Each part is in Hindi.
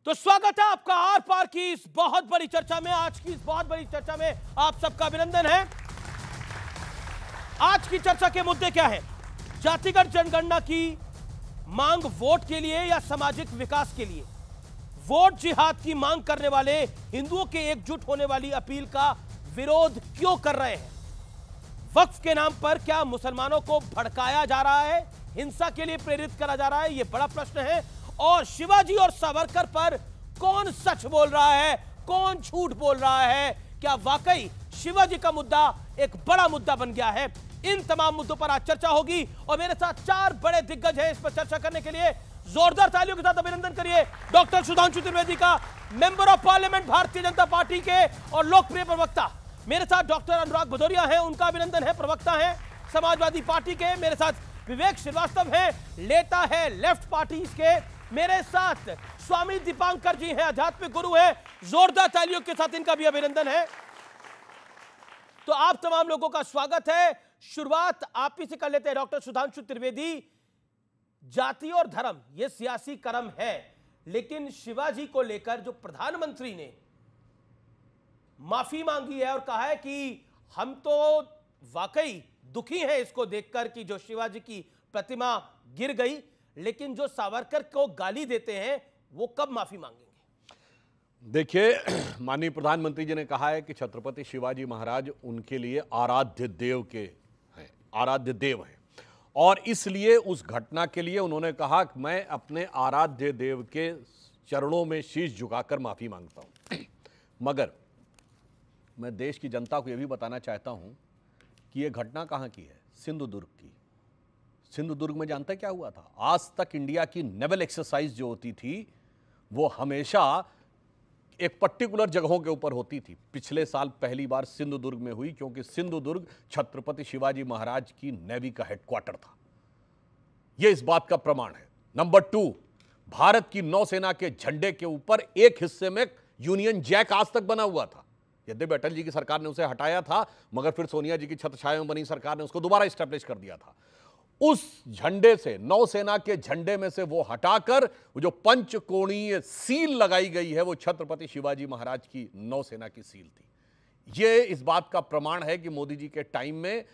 तो स्वागत है आपका आर पार की इस बहुत बड़ी चर्चा में। आज की इस बहुत बड़ी चर्चा में आप सबका अभिनंदन है। आज की चर्चा के मुद्दे क्या हैं? जातिगत जनगणना की मांग वोट के लिए या सामाजिक विकास के लिए? वोट जिहाद की मांग करने वाले हिंदुओं के एकजुट होने वाली अपील का विरोध क्यों कर रहे हैं? वक्फ के नाम पर क्या मुसलमानों को भड़काया जा रहा है, हिंसा के लिए प्रेरित करा जा रहा है? यह बड़ा प्रश्न है। और शिवाजी और सावरकर पर कौन सच बोल रहा है, कौन झूठ बोल रहा है? क्या वाकई शिवाजी का मुद्दा एक बड़ा मुद्दा बन गया है? इन तमाम मुद्दों पर आज चर्चा होगी और मेरे साथ चार बड़े दिग्गज हैं इस पर चर्चा करने के लिए। जोरदार तालियों के साथ अभिनंदन करिए डॉक्टर सुधांशु त्रिवेदी का, member of parliament Bharatiya Janata party के और लोकप्रिय प्रवक्ता। मेरे साथ डॉक्टर अनुराग भदौरिया हैं, उनका अभिनंदन है, प्रवक्ता हैं समाजवादी पार्टी के। मेरे साथ विवेक श्रीवास्तव हैं, लेता है लेफ्ट पार्टी के। मेरे साथ स्वामी दीपांकर जी हैं, आध्यात्मिक गुरु हैं। जोरदार तालियों के साथ इनका भी अभिनंदन है। तो आप तमाम लोगों का स्वागत है। शुरुआत आप ही से कर लेते हैं डॉक्टर सुधांशु त्रिवेदी। जाति और धर्म यह सियासी कर्म है, लेकिन शिवाजी को लेकर जो प्रधानमंत्री ने माफी मांगी है और कहा है कि हम तो वाकई दुखी हैं इसको देखकर कि जो शिवाजी की प्रतिमा गिर गई, लेकिन जो सावरकर को गाली देते हैं वो कब माफी मांगेंगे? देखिए, माननीय प्रधानमंत्री जी ने कहा है कि छत्रपति शिवाजी महाराज उनके लिए आराध्य देव के हैं, आराध्य देव हैं, और इसलिए उस घटना के लिए उन्होंने कहा कि मैं अपने आराध्य देव के चरणों में शीश झुकाकर माफी मांगता हूं। मगर मैं देश की जनता को यह भी बताना चाहता हूं कि यह घटना कहां की है? सिंधुदुर्ग की। सिंधुदुर्ग में जानते क्या हुआ था? आज तक इंडिया की नेवल एक्सरसाइज जो होती थी वो हमेशा एक पर्टिकुलर जगहों के ऊपर होती थी। पिछले साल पहली बार सिंधुदुर्ग में हुई, क्योंकि सिंधुदुर्ग छत्रपति शिवाजी महाराज की नेवी का हेडक्वार्टर था। यह इस बात का प्रमाण है। नंबर 2, भारत की नौसेना के झंडे के ऊपर एक हिस्से में यूनियन जैक आज तक बना हुआ था। यद्यपि अटल जी की सरकार ने उसे हटाया था, मगर फिर सोनिया जी की छत्रछाया में बनी सरकार ने उसको दोबारा स्टैब्लिश कर दिया था। उस झंडे से, नौसेना के झंडे में से वो हटाकर वो जो पंचकोणीय सील लगाई गई है वो छत्रपति शिवाजी महाराज की नौसेना की सील थी। ये इस बात का प्रमाण है कि मोदी जी के टाइम में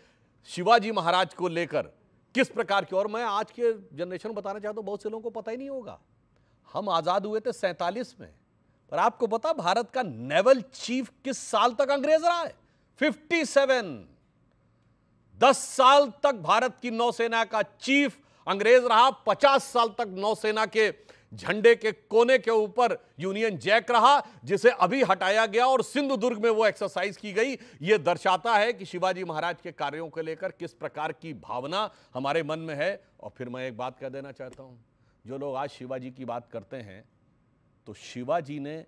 शिवाजी महाराज को लेकर किस प्रकार की, और मैं आज के जनरेशन को बताना चाहता हूं, बहुत से लोगों को पता ही नहीं होगा, हम आजाद हुए थे 47 में, पर आपको पता भारत का नेवल चीफ किस साल तक अंग्रेज रहा है? 57। 10 साल तक भारत की नौसेना का चीफ अंग्रेज रहा। 50 साल तक नौसेना के झंडे के कोने के ऊपर यूनियन जैक रहा, जिसे अभी हटाया गया और सिंधुदुर्ग में वो एक्सरसाइज की गई। यह दर्शाता है कि शिवाजी महाराज के कार्यों को लेकर किस प्रकार की भावना हमारे मन में है। और फिर मैं एक बात कह देना चाहता हूं, जो लोग आज शिवाजी की बात करते हैं, तो शिवाजी ने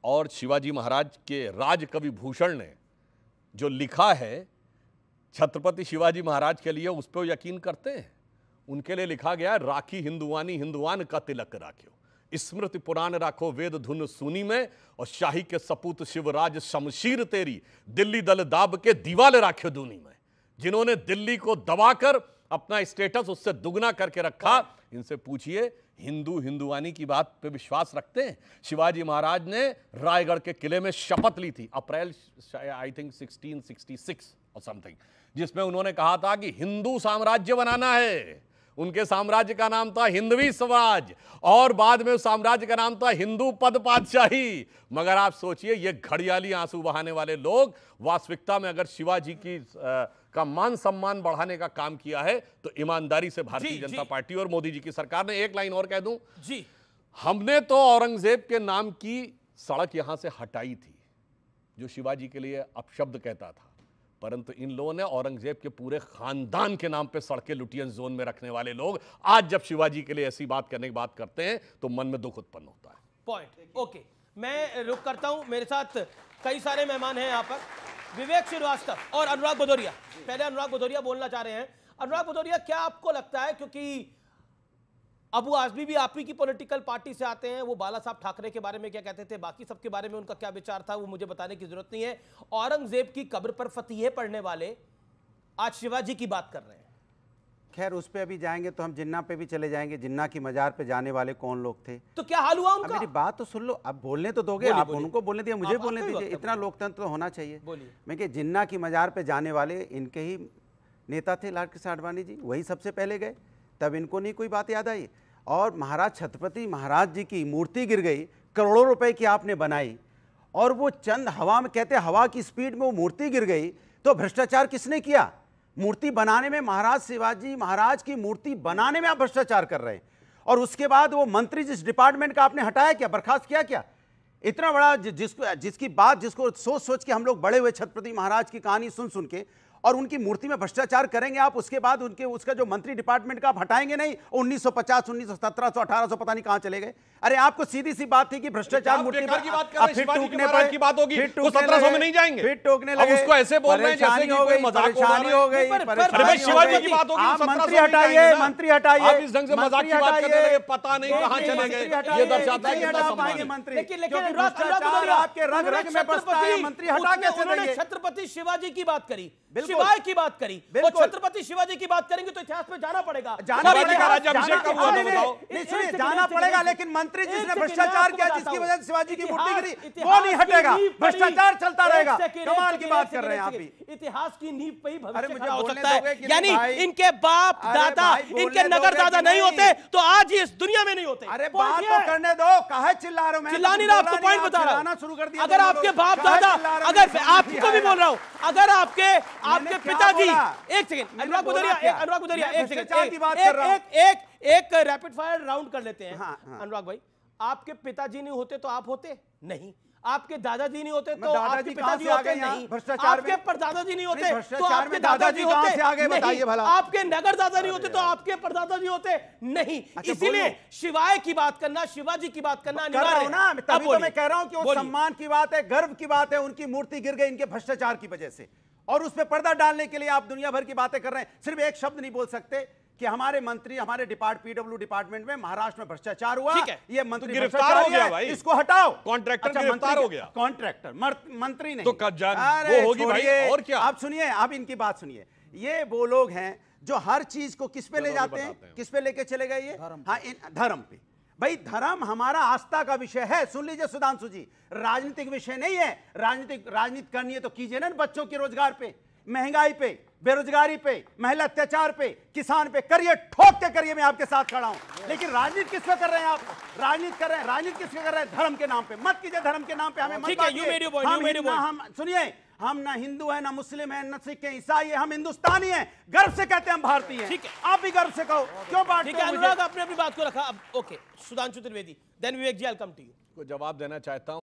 और शिवाजी महाराज के राजकवि भूषण ने जो लिखा है छत्रपति शिवाजी महाराज के लिए, उस पर यकीन करते हैं? उनके लिए लिखा गया, राखी हिंदुवानी हिंदुवान का तिलक राख्यो, स्मृति पुराण राखो वेद धुन सुनी में, और शाही के सपूत शिवराज शमशीर तेरी, दिल्ली दल दाब के दीवाले राख्यो दूनी में। जिन्होंने दिल्ली को दबाकर अपना स्टेटस उससे दुगना करके रखा, इनसे पूछिए हिंदू हिंदुवानी की बात पे विश्वास रखते हैं? शिवाजी महाराज ने रायगढ़ के किले में शपथ ली थी, अप्रैल आई थिंक 1666 और समथिंग, जिसमें उन्होंने कहा था कि हिंदू साम्राज्य बनाना है। उनके साम्राज्य का नाम था हिंदवी स्वराज, और बाद में उस साम्राज्य का नाम था हिंदू पद पातशाही। मगर आप सोचिए, ये घड़ियाली आंसू बहाने वाले लोग वास्तविकता में अगर शिवाजी की का मान सम्मान बढ़ाने का काम किया है, तो ईमानदारी से भारतीय जनता पार्टी और मोदी जी की सरकार ने, एक लाइन और कह दूं जी, हमने तो औरंगजेब के नाम की सड़क यहां से हटाई थी, जो शिवाजी के लिए अपशब्द कहता था, परंतु इन लोगों ने औरंगजेब के पूरे खानदान के नाम पे सड़कें लुटियन जोन में रखने वाले लोग आज जब शिवाजी के लिए ऐसी बात करने की बात करते हैं तो मन में दुख उत्पन्न होता है। पॉइंट। ओके, मैं रुक करता हूं। मेरे साथ कई सारे मेहमान हैं यहाँ पर, विवेक श्रीवास्तव और अनुराग भदौरिया। पहले अनुराग भदौरिया बोलना चाह रहे हैं। अनुराग भदौरिया, क्या आपको लगता है, क्योंकि अबू आजमी भी आप ही की पॉलिटिकल पार्टी से आते हैं, वो बाला साहब ठाकरे के बारे में क्या कहते थे, बाकी सबके बारे में उनका क्या विचार था, वो मुझे बताने की जरूरत नहीं है। औरंगजेब की कब्र पर फतीहे पढ़ने वाले आज शिवाजी की बात कर रहे हैं, खैर उस पे अभी जाएंगे तो हम जिन्ना पे भी चले जाएंगे। जिन्ना की मजार पे जाने वाले कौन लोग थे, तो क्या हाल हुआ अब उनका? मेरी बात तो सुन लो, अब बोलने तो दोगे, आप उनको बोलने दिया, मुझे बोलने दीजिए, इतना लोकतंत्र तो होना चाहिए। मैं कि जिन्ना की मजार पे जाने वाले इनके ही नेता थे लाल कृष्ण आडवाणी जी, वही सबसे पहले गए, तब इनको नहीं कोई बात याद आई। और महाराज छत्रपति महाराज जी की मूर्ति गिर गई, करोड़ों रुपए की आपने बनाई, और वो चंद हवा में, कहते हवा की स्पीड में वो मूर्ति गिर गई, तो भ्रष्टाचार किसने किया? मूर्ति बनाने में, महाराज शिवाजी महाराज की मूर्ति बनाने में आप भ्रष्टाचार कर रहे हैं। और उसके बाद वो मंत्री जिस डिपार्टमेंट का आपने हटाया क्या, बर्खास्त किया क्या? इतना बड़ा जिसकी बात, जिसको सोच सोच के हम लोग बड़े हुए, छत्रपति महाराज की कहानी सुन सुन के, और उनकी मूर्ति में भ्रष्टाचार करेंगे आप, उसके बाद उनके उसका जो मंत्री डिपार्टमेंट का आप हटाएंगे नहीं। 1950, 1900, 1700, 1800 पता नहीं कहां चले गए। अरे आपको सीधी सी बात थी कि भ्रष्टाचार मूर्ति की बात कर रहे हैं, शिवाजी महाराज की बात होगी तो 1700 में नहीं जाएंगे, फिर टोकने लगे, अब उसको ऐसे बोल रहे हैं जैसे कि कोई मजाक परेशानी हो गई। अरे भाई शिवाजी की बात होगी, आप मंत्री हटाइए, मंत्री हटाइए, आप इस ढंग से मजाक की बात करने लगे, पता नहीं कहां चले गए, ये दर्शाता है कितना सम्मान है। मंत्री आपके रग रग में बसता है, मंत्री हटा कैसे देंगे? छत्रपति शिवाजी की बात करी, शिवाय की बात करी, और छत्रपति शिवाजी की बात करेंगे तो इतिहास में जाना पड़ेगा, जाना पड़ेगा। लेकिन मंत्री जिसने भ्रष्टाचार किया, जिसकी वजह से शिवाजी की मूर्ति गिरी, वो नहीं हटेगा, भ्रष्टाचार चलता रहेगा। कमाल की बात कर रहे हैं आप भी। इतिहास की नींव पे ही भविष्य मुझे खड़ा हो बोलने सकता है। दोगे कि यानी नहीं? इनके बाप दादा, इनके नगर दादा नहीं होते तो आज ही इस दुनिया में नहीं होते। अरे बात तो करने दो, काहे चिल्ला रहे हो? चिल्ला नहीं रहा, आपको पॉइंट बता रहा हूं। शुरू कर दिया। अगर आपके बाप दादा, अगर आपको भी बोल रहा हूं, अगर आपके पिताजी, एक सेकंड अनुराग गुदरिया, एक सेकंड, एक रैपिड फायर राउंड कर लेते हैं। अनुराग भाई, आपके पिताजी नहीं होते तो आप होते नहीं, आपके दादाजी नहीं होते तो आपके पिताजी होते नहीं, आपके परदादाजी नहीं होते तो आपके दादाजी होते, आगे बताइए भला, आपके नगर दादा नहीं होते तो आपके परदादाजी होते नहीं। इसीलिए शिवाय की बात करना, शिवाजी की बात करना अनिवार्य है ना। तभी तो मैं कह रहा हूं कि वो सम्मान की बात है, गर्व की बात है। उनकी मूर्ति गिर गई इनके भ्रष्टाचार की वजह से, और उस पर पर्दा डालने के लिए आप दुनिया भर की बातें कर रहे हैं। सिर्फ एक शब्द नहीं बोल सकते कि हमारे मंत्री, हमारे पीडब्ल्यू डिपार्टमें महाराष्ट्र में भ्रष्टाचार हुआ, ये मंत्री गिरफ्तार हो गया भाई, इसको हटाओ। कॉन्ट्रैक्टर गिरफ्तार हो गया, कॉन्ट्रैक्टर, मंत्री नहीं तो वो होगी भाई। और क्या? आप सुनिए, आप इनकी बात सुनिए। ये वो लोग हैं जो हर चीज को किस पे ले जाते हैं, किस पे लेके चले गए? ये हाँ, धर्म पे। भाई धर्म हमारा आस्था का विषय है। सुन लीजिए सुधांशु जी, राजनीतिक विषय नहीं है। राजनीति करनी है तो कीजिए ना, बच्चों के रोजगार पे, महंगाई पे, बेरोजगारी पे, महिला अत्याचार पे, किसान पे करिए, ठोक के करिए, मैं आपके साथ खड़ा हूं। लेकिन राजनीति किस पे कर रहे हैं आप? राजनीति कर रहे हैं, राजनीति किस पे कर रहे हैं? धर्म के नाम पे मत कीजिए, धर्म के नाम पे हमें मत बांटिए। हम सुनिए, हम ना हिंदू है, ना मुस्लिम है, ना सिख है, ईसाई है, हम हिंदुस्तानी हैं। गर्व से कहते हैं हम भारतीय हैं। आप भी गर्व से कहो, क्यों बांटते हैं? अनुराग आपने अपनी बात को रखा। अब okay, Sudhanshu Trivedi, then Vivek ji, I will come to you. को जवाब देना चाहता हूं।